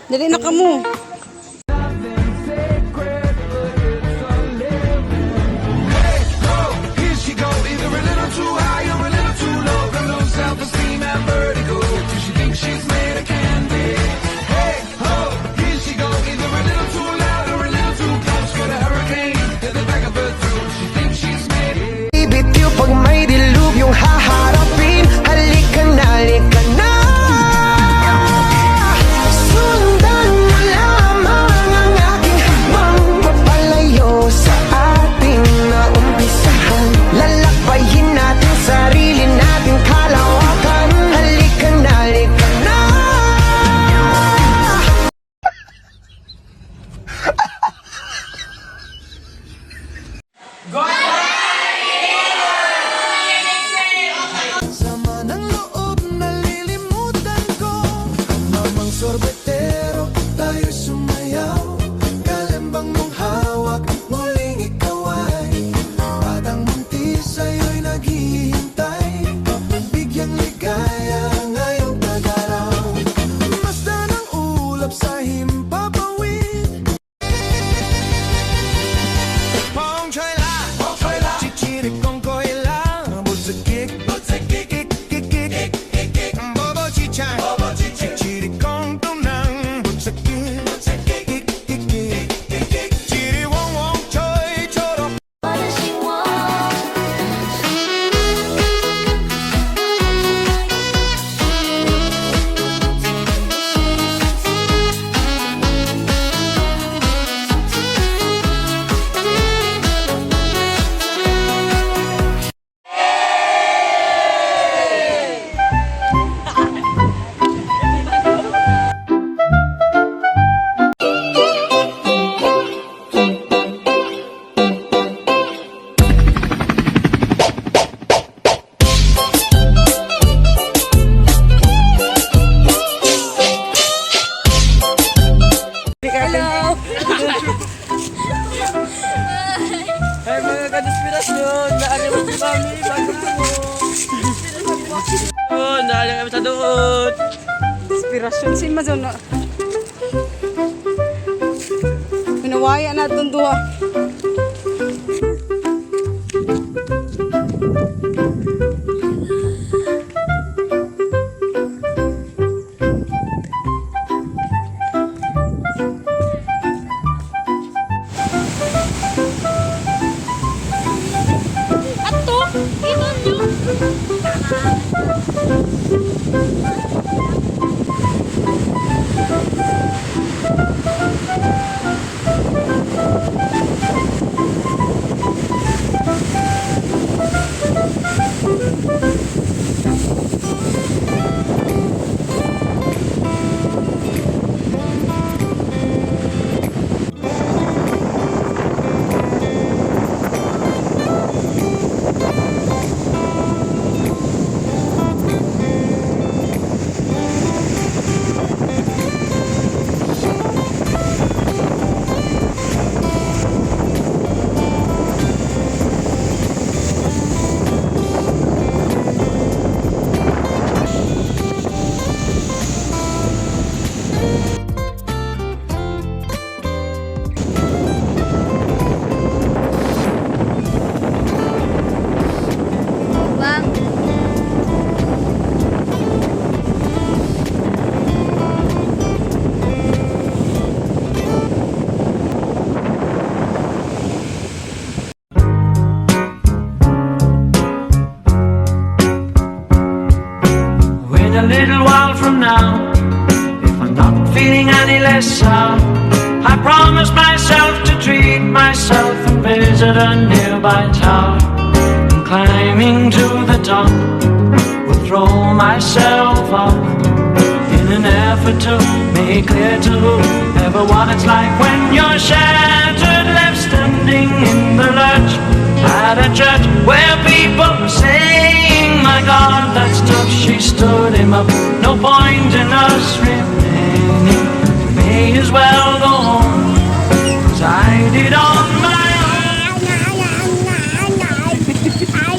Dali na kamo. Pag may dilubyong haharapin, halika na sundan mo lamang ang aking habang papalayo sa ating naumpisahan. Lalakbayin natin sarili nating kalawakan, halika na sama ng loob, nalilimutan ko. Mamang sorbetero, tayo sumayaw. Kalembang mong hawak, muling ikaw ay batang muntis, sa'yo'y naghihintay. Bigyang ligaya ngayong tagaraw. Masda ng ulap sa himpapawid. Pong choy la, chichirik kong koy la. Butsakik, Ay, mga ka-inspirasyon, naalim mo kami, bago mo. Naalim kami sa doon. Inspirasyon, si Mazon. Pinawaya na itong duha. A little while from now, if I'm not feeling any less sour, I promise myself to treat myself and visit a nearby tower. And climbing to the top, will throw myself off in an effort to make clear to whoever what it's like when you're shattered, left standing in the lurch at a church where people are saying, my God, that's tough. She stood him up, no point in us remaining. We may as well go home, 'cause I did on my own.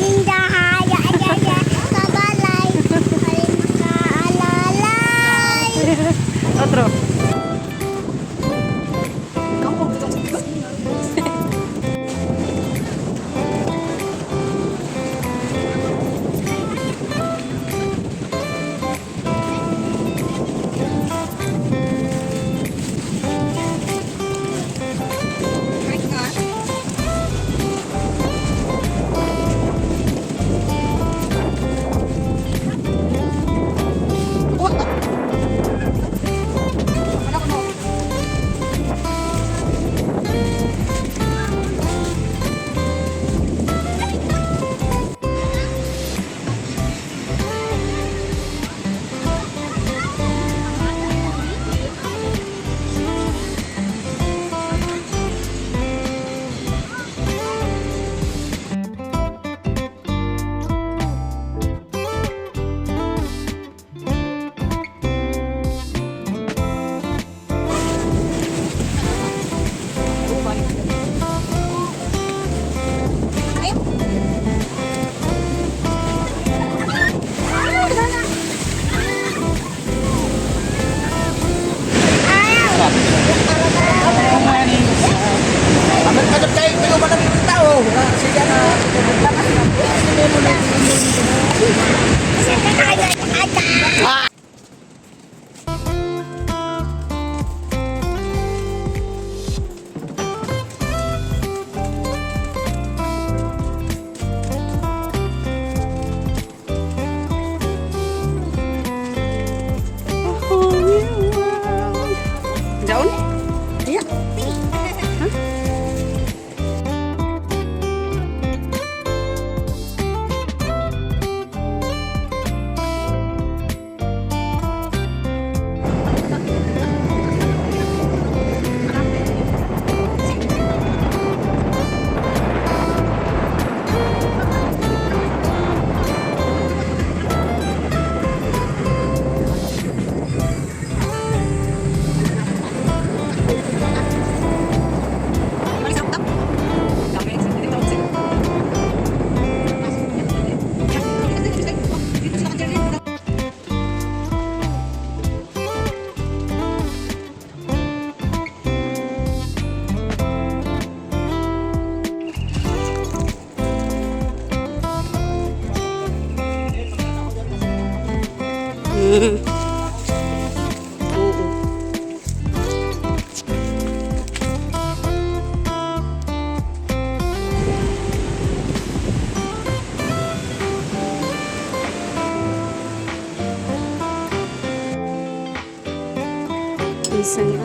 Isang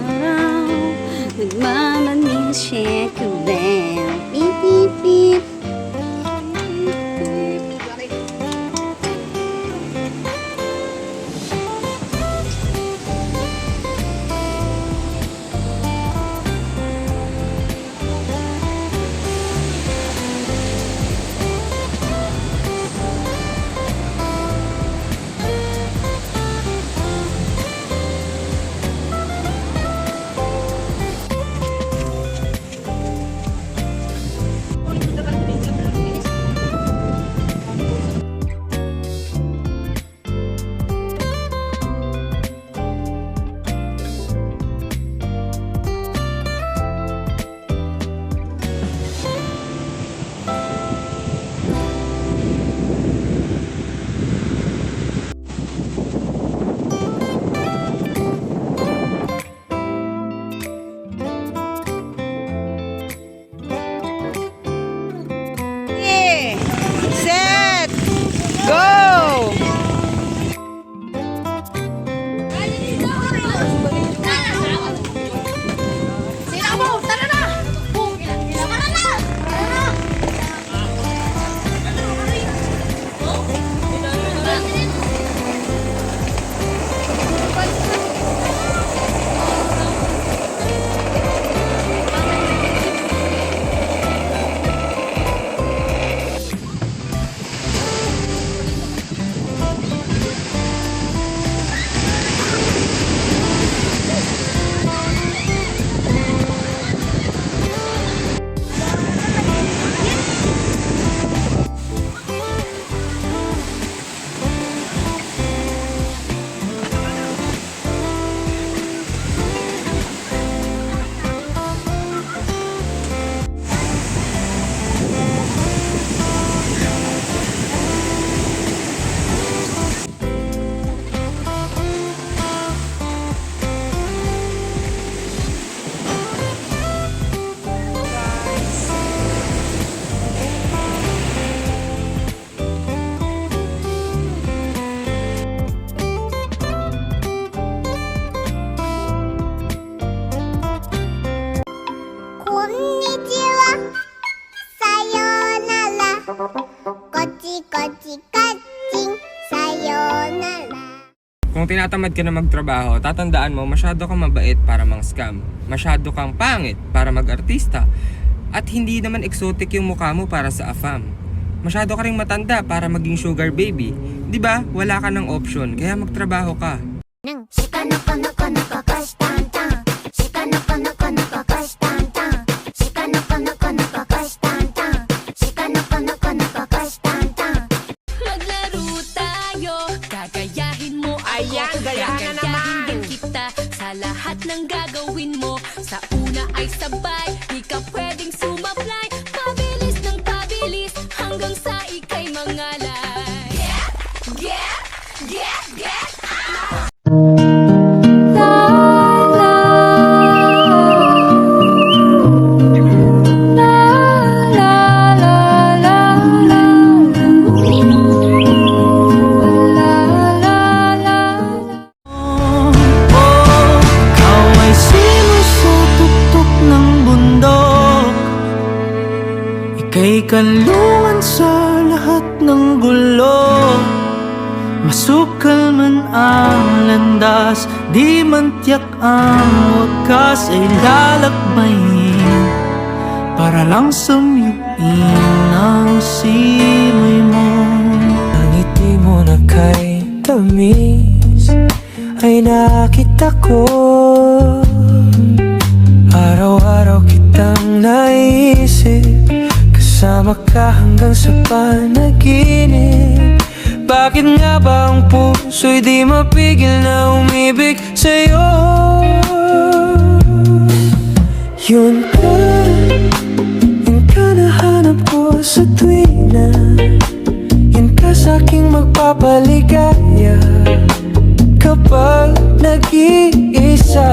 araw, nagmamaning siya kabel. Beep, beep, beep. Set! Go! Sila mo! Tara na! Tara na! Tara na! Konnichiwa. Sayonara. Kochi kochi kaching. Sayonara. Kung tinatamad ka na magtrabaho, tatandaan mo masyado kang mabait para mang-scam. Masyado kang pangit para mag-artista. At hindi naman exotic yung mukha mo para sa AFAM. Masyado ka ring matanda para maging sugar baby. 'Di ba? Wala ka ng option, kaya magtrabaho ka. Maglaro tayo, gagayahin mo ako. Ayan, gayahin na naman. din kita sa lahat ng gagawin mo. Sa una ay sabay, di ka pwedeng sumablay. Pabilis ng pabilis, hanggang sa ikay mangalay. Get Ikaw ay sinusutuktok ng bundok. Ika'y kalungan sa lahat ng gulo. Masukal man ang landas, di man tiyak ang wakas ay lalakbayin para lang sumiyuin ang simoy mo. Ang ngiti mo na kay tamis ay nakita ko. Araw-araw kitang naisip, kasama ka hanggang sa panaginip. Bakit nga ba ang puso'y di mapigil na umibig sa'yo? Yun ka nahanap ko sa tuwina. Yun ka sa'king magpapaligaya. nag-iisa.